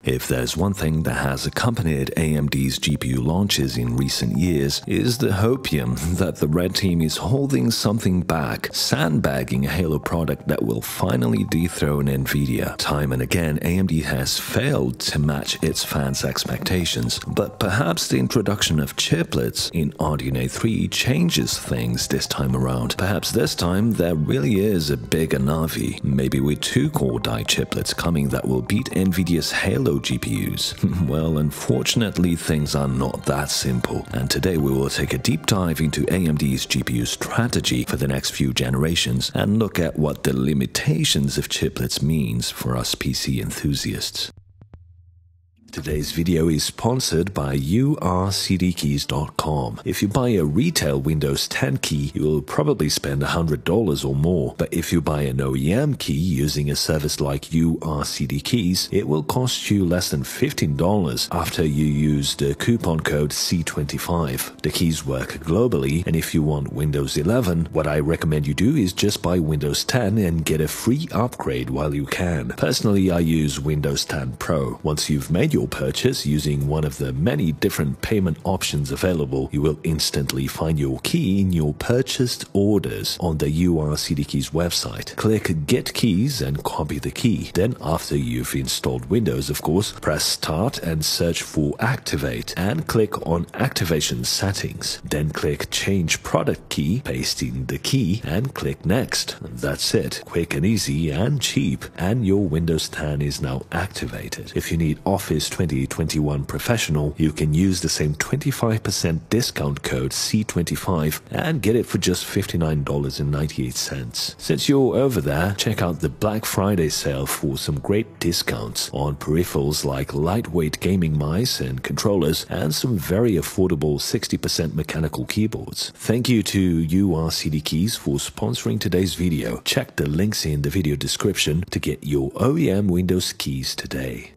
If there's one thing that has accompanied AMD's GPU launches in recent years, is the hopium that the red team is holding something back, sandbagging a Halo product that will finally dethrone Nvidia. Time and again, AMD has failed to match its fans' expectations, but perhaps the introduction of chiplets in RDNA 3 changes things this time around. Perhaps this time there really is a bigger Navi, maybe with 2 core die chiplets coming that will beat Nvidia's Halo GPUs. Well, unfortunately, things are not that simple, and today we will take a deep dive into AMD's GPU strategy for the next few generations and look at what the limitations of chiplets means for us PC enthusiasts. Today's video is sponsored by Urcdkeys.com. If you buy a retail Windows 10 key, you will probably spend $100 or more, but if you buy an OEM key using a service like Urcdkeys, it will cost you less than $15 after you use the coupon code C25. The keys work globally, and if you want Windows 11, what I recommend you do is just buy Windows 10 and get a free upgrade while you can. Personally, I use Windows 10 Pro. Once you've made your purchase using one of the many different payment options available, you will instantly find your key in your purchased orders on the Urcdkeys website. Click Get Keys and copy the key. Then, after you've installed Windows, of course, press Start and search for Activate and click on Activation Settings. Then click Change Product Key, paste in the key and click Next. That's it. Quick and easy and cheap, and your Windows 10 is now activated. If you need Office 2021 Professional, you can use the same 25% discount code C25 and get it for just $59.98. Since you're over there, check out the Black Friday sale for some great discounts on peripherals like lightweight gaming mice and controllers and some very affordable 60% mechanical keyboards. Thank you to Urcdkeys for sponsoring today's video. Check the links in the video description to get your OEM Windows keys today.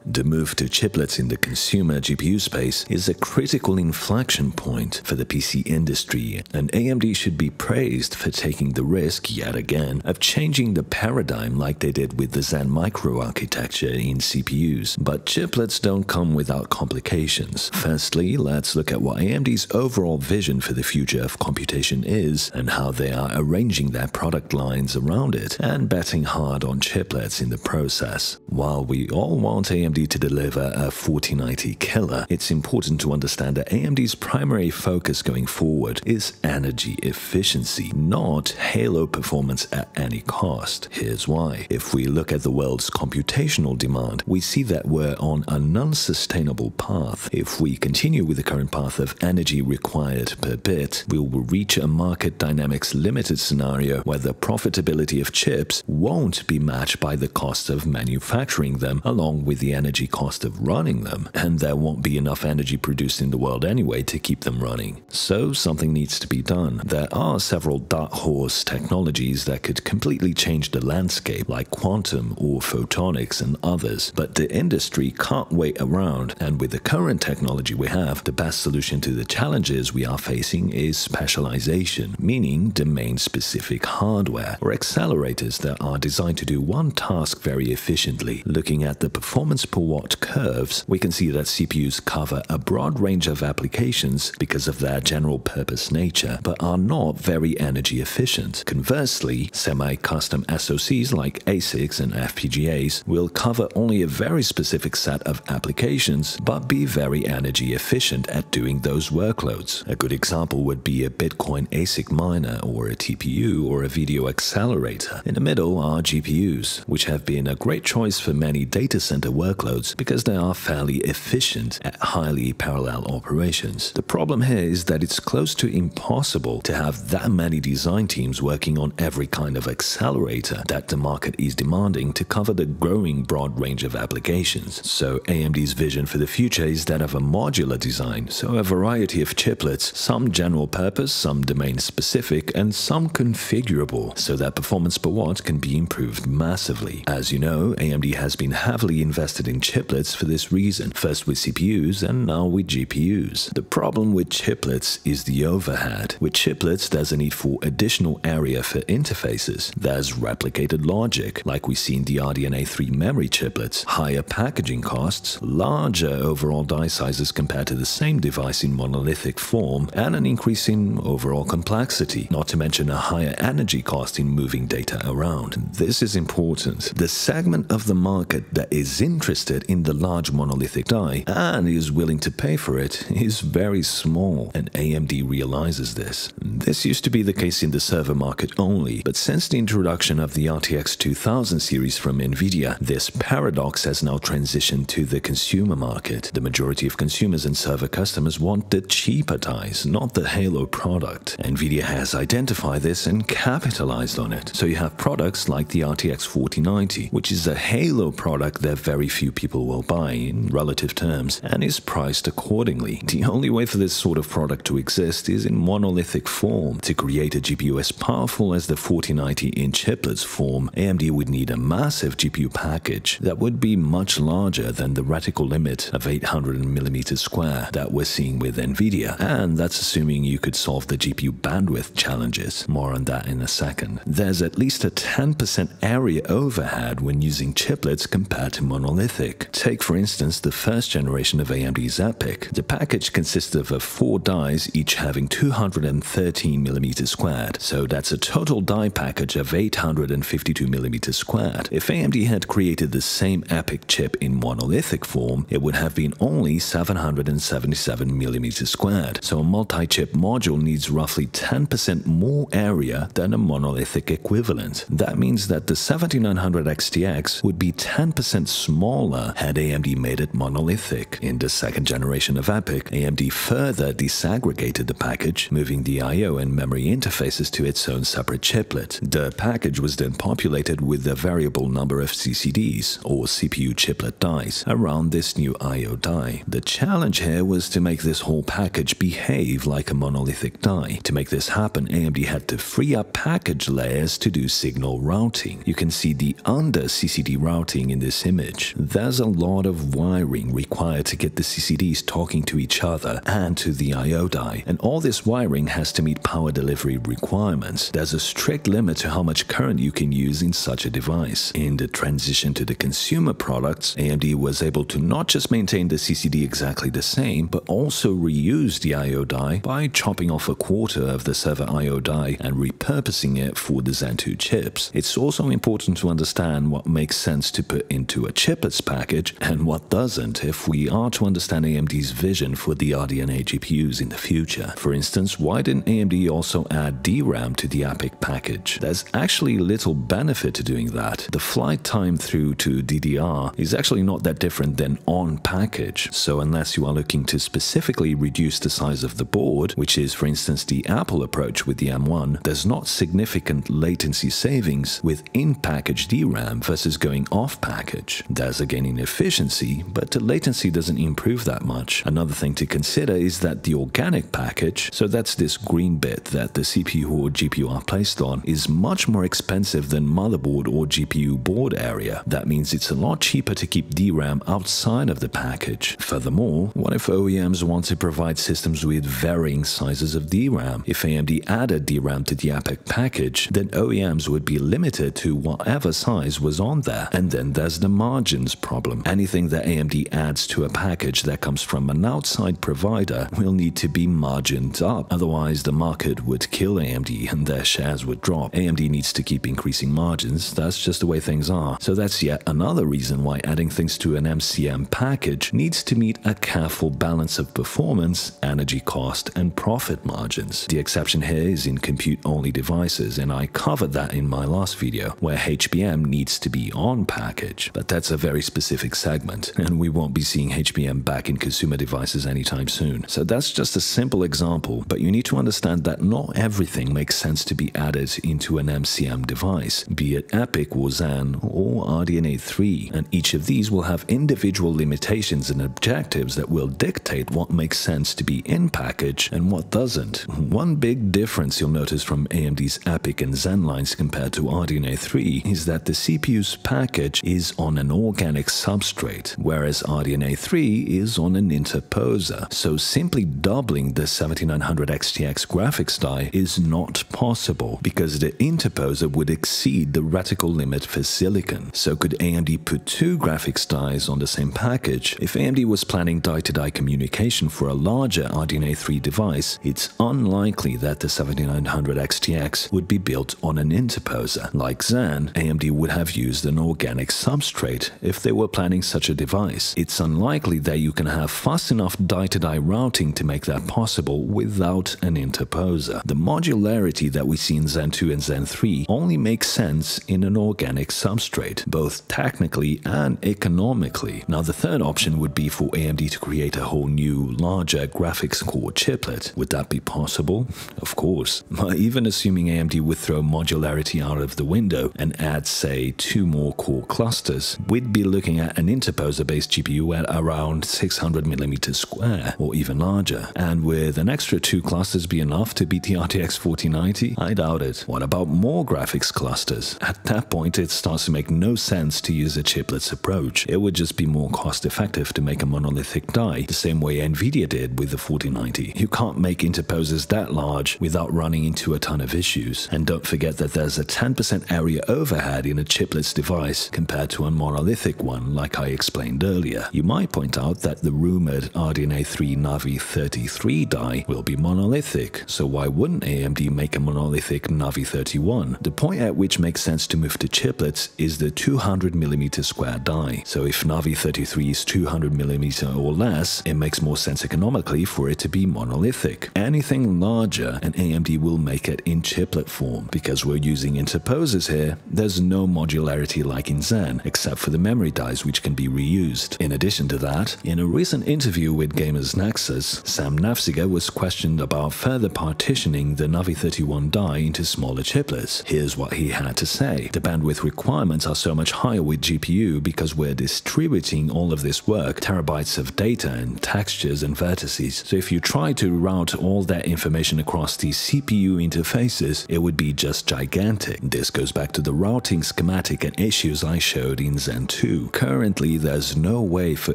The move to chiplets in the consumer GPU space is a critical inflection point for the PC industry, and AMD should be praised for taking the risk, yet again, of changing the paradigm like they did with the Zen microarchitecture in CPUs. But chiplets don't come without complications. Firstly, let's look at what AMD's overall vision for the future of computation is and how they are arranging their product lines around it and betting hard on chiplets in the process. While we all want AMD to deliver a 4090 killer, it's important to understand that AMD's primary focus going forward is energy efficiency, not Halo performance at any cost. Here's why. If we look at the world's computational demand, we see that we're on an unsustainable path. If we continue with the current path of energy required per bit, we will reach a market dynamics limited scenario where the profitability of chips won't be matched by the cost of manufacturing them along with the energy cost of running them, and there won't be enough energy produced in the world anyway to keep them running. So something needs to be done. There are several dark horse technologies that could completely change the landscape, like quantum or photonics and others, but the industry can't wait around, and with the current technology we have, the best solution to the challenges we are facing is specialization, meaning domain-specific hardware or accelerators that are designed to do one task very efficiently. Looking at the performance per watt curves, we can see that CPUs cover a broad range of applications because of their general purpose nature, but are not very energy efficient. Conversely, semi-custom SoCs like ASICs and FPGAs will cover only a very specific set of applications, but be very energy efficient at doing those workloads. A good example would be a Bitcoin ASIC miner or a TPU or a video accelerator. In the middle are GPUs, which have been a great choice for many data center workloads because they are fairly efficient at highly parallel operations. The problem here is that it's close to impossible to have that many design teams working on every kind of accelerator that the market is demanding to cover the growing broad range of applications. So AMD's vision for the future is that of a modular design, so a variety of chiplets, some general purpose, some domain specific, and some configurable, so that performance per watt can be improved massively. As you know, AMD has been heavily invested interested in chiplets for this reason, first with CPUs and now with GPUs. The problem with chiplets is the overhead. With chiplets, there's a need for additional area for interfaces. There's replicated logic, like we see in the RDNA3 memory chiplets, higher packaging costs, larger overall die sizes compared to the same device in monolithic form, and an increase in overall complexity, not to mention a higher energy cost in moving data around. This is important. The segment of the market that is interested in the large monolithic die and is willing to pay for it is very small, and AMD realizes this. This used to be the case in the server market only, but since the introduction of the RTX 2000 series from Nvidia, this paradox has now transitioned to the consumer market. The majority of consumers and server customers want the cheaper dies, not the Halo product. Nvidia has identified this and capitalized on it. So you have products like the RTX 4090, which is a Halo product that very few people will buy in relative terms and is priced accordingly. The only way for this sort of product to exist is in monolithic form. To create a GPU as powerful as the 4090 in chiplets form, AMD would need a massive GPU package that would be much larger than the reticle limit of 800mm² that we're seeing with Nvidia, and that's assuming you could solve the GPU bandwidth challenges. More on that in a second. There's at least a 10% area overhead when using chiplets compared to monolithic. Take for instance the first generation of AMD's EPYC. The package consists of 4 dies, each having 213mm², so that's a total die package of 852mm². If AMD had created the same EPYC chip in monolithic form, it would have been only 777mm², so a multi-chip module needs roughly 10% more area than a monolithic equivalent. That means that the 7900 XTX would be 10% smaller had AMD made it monolithic. In the second generation of EPYC, AMD further disaggregated the package, moving the I/O and memory interfaces to its own separate chiplet. The package was then populated with a variable number of CCDs, or CPU chiplet dies, around this new I/O die. The challenge here was to make this whole package behave like a monolithic die. To make this happen, AMD had to free up package layers to do signal routing. You can see the under CCD routing in this image. There's a lot of wiring required to get the CCDs talking to each other and to the I/O die, and all this wiring has to meet power delivery requirements. There's a strict limit to how much current you can use in such a device. In the transition to the consumer products, AMD was able to not just maintain the CCD exactly the same, but also reuse the I/O die by chopping off a quarter of the server I/O die and repurposing it for the Zen 2 chips. It's also important to understand what makes sense to put into a chiplets package and what doesn't if we are to understand AMD's vision for the RDNA GPUs in the future. For instance, why didn't AMD also add DRAM to the EPYC package? There's actually little benefit to doing that. The flight time through to DDR is actually not that different than on package, so unless you are looking to specifically reduce the size of the board, which is for instance the Apple approach with the M1, there's not significant latency savings with in-package DRAM versus going off-package. There's a gain in efficiency, but the latency doesn't improve that much. Another thing to consider is that the organic package, so that's this green bit that the CPU or GPU are placed on, is much more expensive than motherboard or GPU board area. That means it's a lot cheaper to keep DRAM outside of the package. Furthermore, what if OEMs want to provide systems with varying sizes of DRAM? If AMD added DRAM to the EPYC package, then OEMs would be limited to whatever size was on there. And then there's the margins problem. Anything that AMD adds to a package that comes from an outside provider will need to be margined up. Otherwise, the market would kill AMD and their shares would drop. AMD needs to keep increasing margins. That's just the way things are. So that's yet another reason why adding things to an MCM package needs to meet a careful balance of performance, energy cost, and profit margins. The exception here is in compute-only devices, and I covered that in my last video, where HBM needs to be on package. But that's a very specific segment, and we won't be seeing HBM back in consumer devices anytime soon. So that's just a simple example, but you need to understand that not everything makes sense to be added into an MCM device, be it EPYC or Zen or RDNA3, and each of these will have individual limitations and objectives that will dictate what makes sense to be in package and what doesn't. One big difference you'll notice from AMD's EPYC and Zen lines compared to RDNA3 is that the CPU's package is on an organic organic substrate, whereas RDNA3 is on an interposer. So simply doubling the 7900 XTX graphics die is not possible because the interposer would exceed the reticle limit for silicon. So could AMD put two graphics dies on the same package? If AMD was planning die-to-die communication for a larger RDNA3 device, it's unlikely that the 7900 XTX would be built on an interposer. Like Zen, AMD would have used an organic substrate if they were planning such a device. It's unlikely that you can have fast enough die-to-die routing to make that possible without an interposer. The modularity that we see in Zen 2 and Zen 3 only makes sense in an organic substrate, both technically and economically. Now, the third option would be for AMD to create a whole new, larger graphics core chiplet. Would that be possible? Of course. But even assuming AMD would throw modularity out of the window and add, say, 2 more core clusters, we'd be looking at an interposer-based GPU at around 600mm square, or even larger. And with an extra 2 clusters be enough to beat the RTX 4090? I doubt it. What about more graphics clusters? At that point, it starts to make no sense to use a chiplets approach. It would just be more cost-effective to make a monolithic die, the same way Nvidia did with the 4090. You can't make interposers that large without running into a ton of issues. And don't forget that there's a 10% area overhead in a chiplets device compared to a monolithic one, like I explained earlier. You might point out that the rumored RDNA3 Navi 33 die will be monolithic, so why wouldn't AMD make a monolithic Navi 31? The point at which makes sense to move to chiplets is the 200mm square die. So if Navi 33 is 200mm or less, it makes more sense economically for it to be monolithic. Anything larger, and AMD will make it in chiplet form. Because we're using interposers here, there's no modularity like in Zen, except for the memory dies which can be reused. In addition to that, in a recent interview with Gamers Nexus, Sam Nafziger was questioned about further partitioning the Navi 31 die into smaller chiplets. Here's what he had to say. The bandwidth requirements are so much higher with GPU because we're distributing all of this work, terabytes of data and textures and vertices. So if you try to route all that information across these CPU interfaces, it would be just gigantic. This goes back to the routing schematic and issues I showed in Zen 2. Currently, there's no way for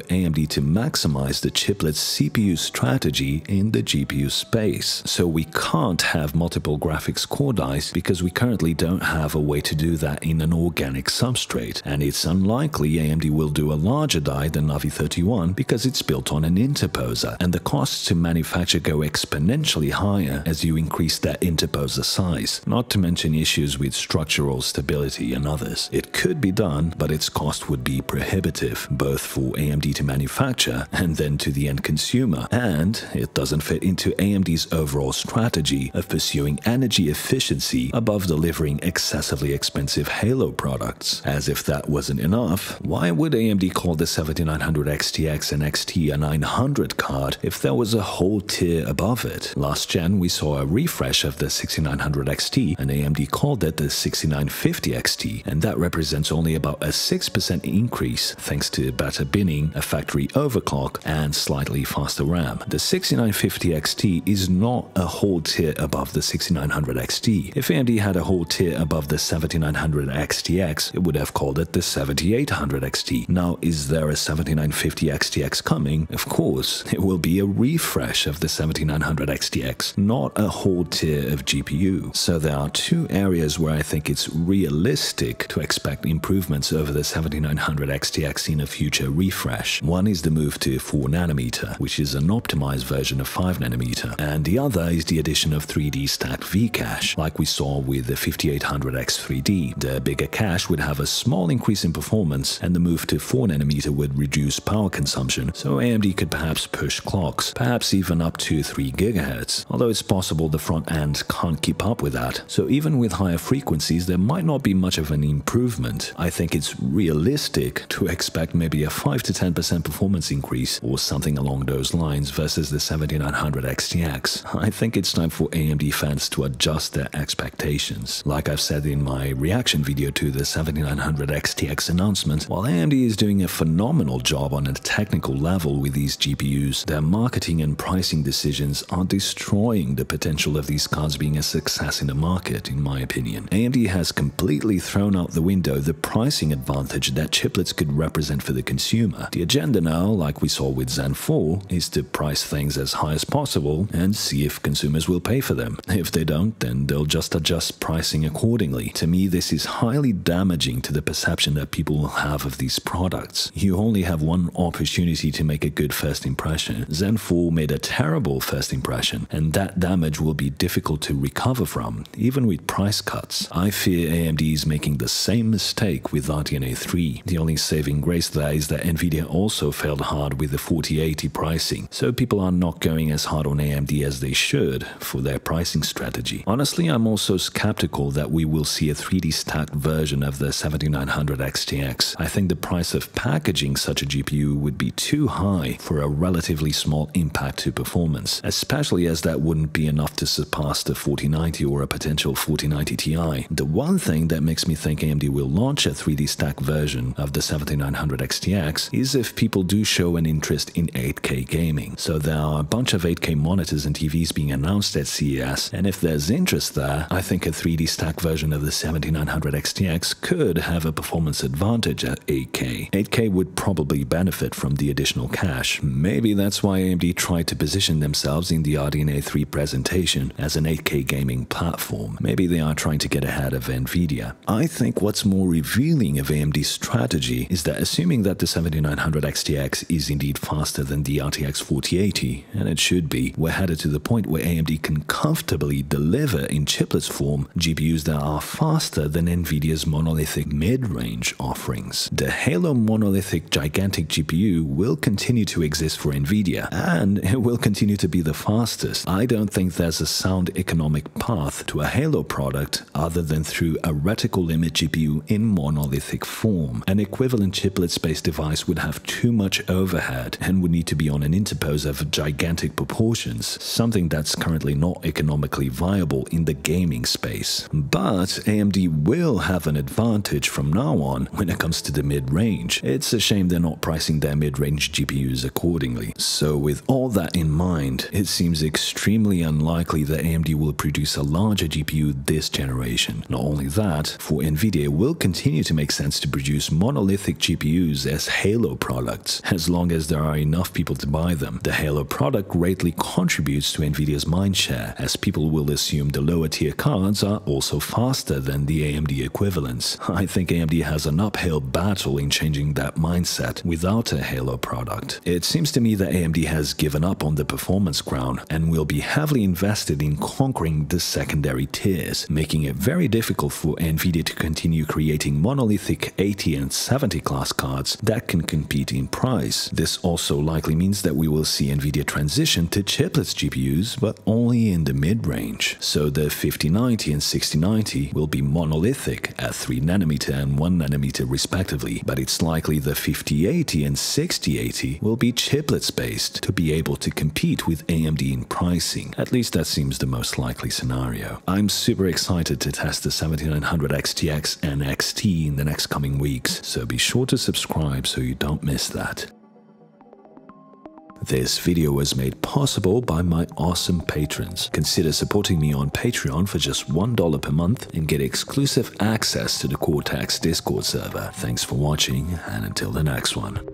AMD to maximize the chiplet CPU strategy in the GPU space. So we can't have multiple graphics core dies because we currently don't have a way to do that in an organic substrate. And it's unlikely AMD will do a larger die than Navi 31 because it's built on an interposer, and the costs to manufacture go exponentially higher as you increase that interposer size, not to mention issues with structural stability and others. It could be done, but its cost would be prohibitive, both for AMD to manufacture and then to the end consumer, and it doesn't fit into AMD's overall strategy of pursuing energy efficiency above delivering excessively expensive Halo products. As if that wasn't enough, why would AMD call the 7900 XTX and XT a 900 card if there was a whole tier above it? Last gen, we saw a refresh of the 6900 XT, and AMD called it the 6950 XT, and that represents only about a 6% increase thanks to better binning, a factory overclock, and slightly faster RAM. The 6950 XT is not a whole tier above the 6900 XT. If AMD had a whole tier above the 7900 XTX, it would have called it the 7800 XT. Now, is there a 7950 XTX coming? Of course, it will be a refresh of the 7900 XTX, not a whole tier of GPU. So there are two areas where I think it's realistic to expect improvements over the 7900 XTX in a future refresh. One is the move to 4nm, which is an optimized version of 5nm, and the other is the addition of 3D stacked Vcache, like we saw with the 5800X3D. The bigger cache would have a small increase in performance, and the move to 4nm would reduce power consumption, so AMD could perhaps push clocks, perhaps even up to 3 GHz, although it's possible the front end can't keep up with that. So even with higher frequencies, there might not be much of an improvement. I think it's realistic to expect maybe a 5 to 10% performance increase or something along those lines versus the 7900 XTX. I think it's time for AMD fans to adjust their expectations. Like I've said in my reaction video to the 7900 XTX announcement, while AMD is doing a phenomenal job on a technical level with these GPUs, their marketing and pricing decisions are destroying the potential of these cards being a success in the market, in my opinion. AMD has completely thrown out the window the pricing advantage that chiplets could represent for the consumer. The agenda now, like we saw with Zen 4, is to price things as high as possible and see if consumers will pay for them. If they don't, then they'll just adjust pricing accordingly. To me, this is highly damaging to the perception that people will have of these products. You only have one opportunity to make a good first impression. Zen 4 made a terrible first impression, and that damage will be difficult to recover from, even with price cuts. I fear AMD is making the same mistake with RDNA 3. The only saving grace there is that Nvidia also failed hard with the 4080 pricing, so people are not going as hard on AMD as they should for their pricing strategy. Honestly, I'm also skeptical that we will see a 3D stacked version of the 7900 XTX. I think the price of packaging such a GPU would be too high for a relatively small impact to performance, especially as that wouldn't be enough to surpass the 4090 or a potential 4090 Ti. The one thing that makes me think AMD will launch a 3D stacked version of the 7900 XTX is if people do show an interest in 8K gaming. So there are a bunch of 8K monitors and TVs being announced at CES, and if there's interest there, I think a 3D stacked version of the 7900 XTX could have a performance advantage at 8K. 8K would probably benefit from the additional cache. Maybe that's why AMD tried to position themselves in the RDNA 3 presentation as an 8K gaming platform. Maybe they are trying to get ahead of Nvidia. I think what's more revealing of AMD's strategy is that assuming that the 7900 XTX is indeed faster than the RTX 4080, and it should be, we're headed to the point where AMD can comfortably deliver in chiplets form GPUs that are faster than Nvidia's monolithic mid-range offerings. The Halo monolithic gigantic GPU will continue to exist for Nvidia, and it will continue to be the fastest. I don't think there's a sound economic path to a Halo product other than through a reticle limit GPU in monolithic form. An equivalent chiplet-based device would have too much overhead and would need to be on an interposer of gigantic proportions, something that's currently not economically viable in the gaming space. But AMD will have an advantage from now on when it comes to the mid-range. It's a shame they're not pricing their mid-range GPUs accordingly. So with all that in mind, it seems extremely unlikely that AMD will produce a larger GPU this generation. Not only that, for Nvidia it will continue to make sense to produce monolithic GPUs as Halo products, as long as there are enough people to buy them. The Halo product greatly contributes to Nvidia's mindshare, as people will assume the lower tier cards are also faster than the AMD equivalents. I think AMD has an uphill battle in changing that mindset without a Halo product. It seems to me that AMD has given up on the performance crown and will be heavily invested in conquering the secondary tiers, making it very difficult for Nvidia to continue creating monolithic 80 and 70 class cards that can compete in price. This also likely means that we will see Nvidia transition to chiplets GPUs, but only in the mid-range. So the 5090 and 6090 will be monolithic at 3nm and 1nm respectively, but it's likely the 5080 and 6080 will be chiplets based to be able to compete with AMD in pricing. At least that seems the most likely scenario. I'm super excited to test the 7900 XTX and XT in the next coming weeks, so be sure to subscribe so you don't miss that. This video was made possible by my awesome patrons. Consider supporting me on Patreon for just $1 per month and get exclusive access to the Cortex Discord server. Thanks for watching, and until the next one.